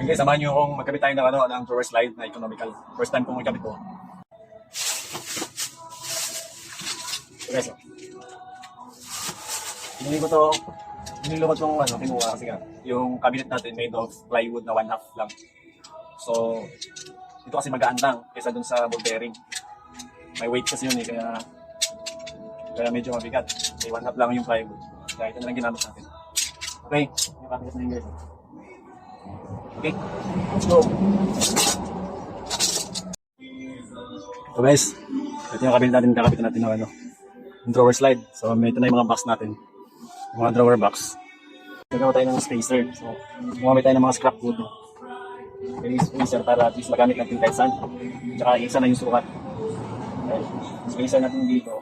Okay, samahan niyo akong magkabit tayo ng, ng drawer slide na economical. First time kong magkabit ko. So guys, hindi ko to, nililumot kong kinuha kasi nga, yung cabinet natin made of plywood na 1/2 lang. So, ito kasi magaan lang kaysa dun sa ball bearing. May weight kasi yun kaya medyo mabigat. Okay, 1/2 lang yung plywood. Kaya ito na lang ginamit natin. Okay, may pakikas na yung guys. Okay, let's go. So guys, ito yung cabinet natin, kakabitan natin ng yung drawer slide. So ito na yung mga box natin, yung mga drawer box. Gagawa tayo ng spacer. So gumamit tayo ng mga scrap wood. Okay, spacer para at least magamit natin kahit saan. Tsaka isa na yung sukat. Okay, spacer natin dito.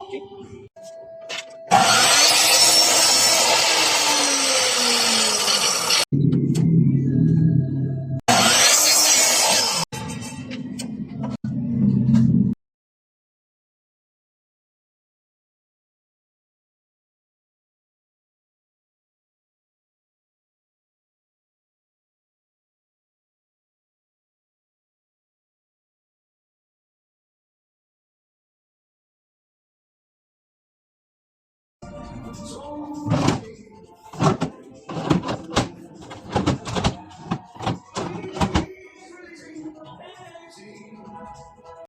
Okay.